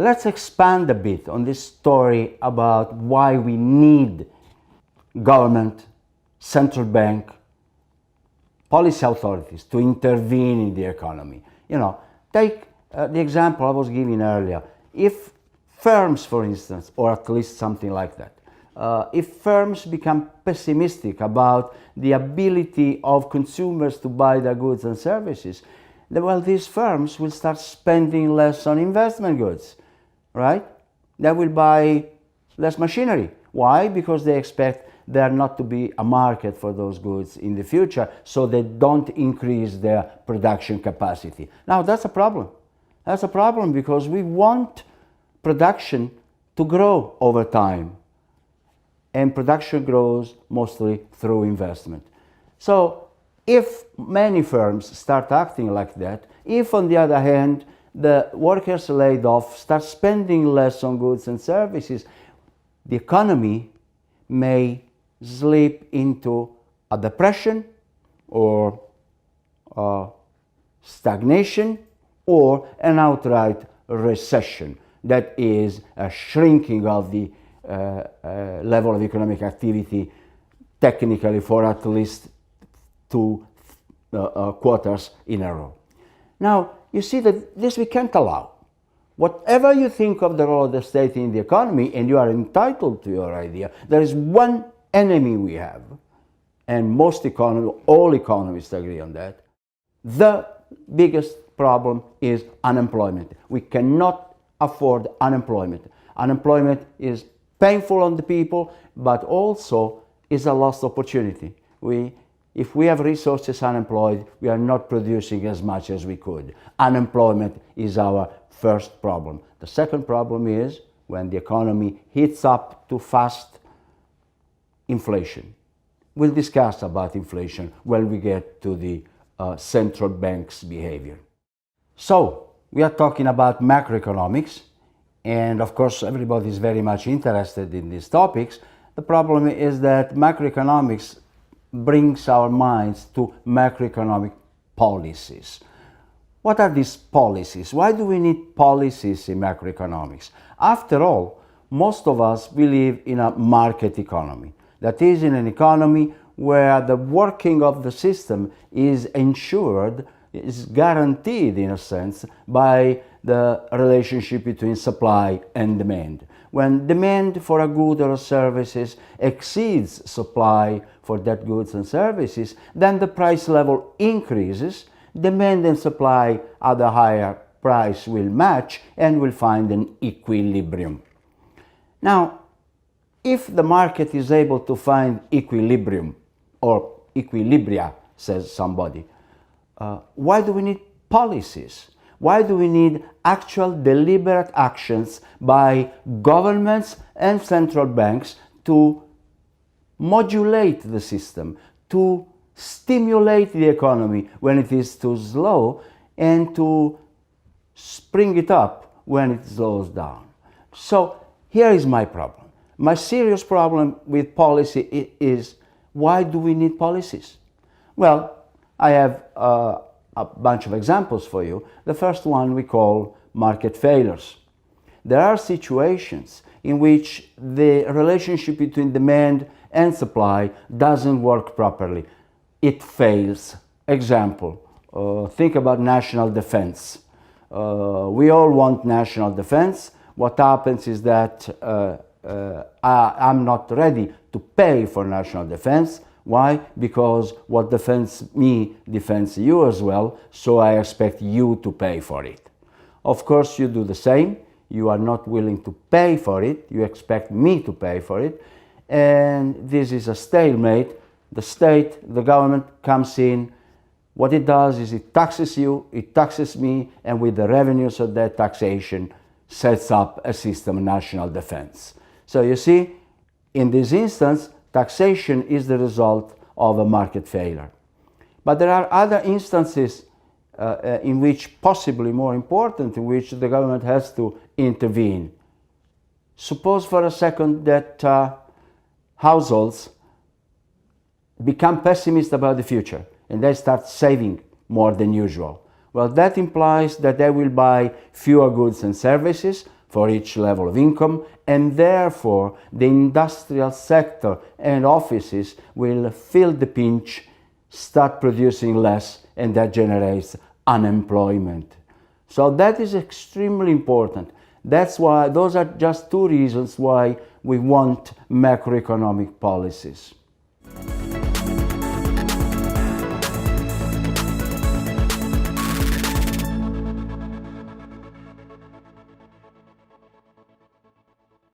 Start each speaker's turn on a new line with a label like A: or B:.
A: let's expand a bit on this story about why we need government, central bank, policy authorities to intervene in the economy. Take the example I was giving earlier. If firms, for instance, or at least something like that, if firms become pessimistic about the ability of consumers to buy their goods and services, well, these firms will start spending less on investment goods, right? They will buy less machinery. Why? Because they expect there not to be a market for those goods in the future, so they don't increase their production capacity. Now, that's a problem. That's a problem because we want production to grow over time. And production grows mostly through investment. So if many firms start acting like that, if on the other hand the workers laid off start spending less on goods and services, the economy may slip into a depression or stagnation or an outright recession. That is a shrinking of the level of economic activity technically for at least 2 quarters in a row. Now, you see that this we can't allow. Whatever you think of the role of the state in the economy, and you are entitled to your idea, there is one enemy we have, and all economists agree on that. The biggest problem is unemployment. We cannot afford unemployment. Unemployment is painful on the people, but also is a lost opportunity. If we have resources unemployed, we are not producing as much as we could. Unemployment is our first problem. The second problem is when the economy heats up too fast, inflation. We'll discuss about inflation when we get to the central bank's behavior. So, we are talking about macroeconomics, and of course everybody is very much interested in these topics. The problem is that macroeconomics brings our minds to macroeconomic policies. What are these policies? Why do we need policies in macroeconomics? After all, most of us believe in a market economy. That is, in an economy where the working of the system is ensured, is guaranteed in a sense by the relationship between supply and demand. When demand for a good or services exceeds supply for that goods and services, then the price level increases, demand and supply at a higher price will match and will find an equilibrium. Now, if the market is able to find equilibrium, or equilibria, says somebody, why do we need policies? Why do we need actual deliberate actions by governments and central banks to modulate the system, to stimulate the economy when it is too slow, and to spring it up when it slows down? So here is my problem. My serious problem with policy is, why do we need policies? Well, I have a bunch of examples for you. The first one we call market failures. There are situations in which the relationship between demand and supply doesn't work properly. It fails. Example, think about national defense. We all want national defense. What happens is that I'm not ready to pay for national defense. Why? Because what defends me defends you as well, so I expect you to pay for it. Of course, you do the same. You are not willing to pay for it. You expect me to pay for it. And this is a stalemate. The state, the government comes in. What it does is it taxes you, it taxes me, and with the revenues of that taxation sets up a system of national defense. So you see, in this instance, taxation is the result of a market failure. But there are other instances in which, possibly more important, in which the government has to intervene. Suppose for a second that households become pessimistic about the future and they start saving more than usual. Well, that implies that they will buy fewer goods and services, for each level of income, and therefore the industrial sector and offices will feel the pinch, start producing less, and that generates unemployment. So that is extremely important. That's why, those are just two reasons why we want macroeconomic policies.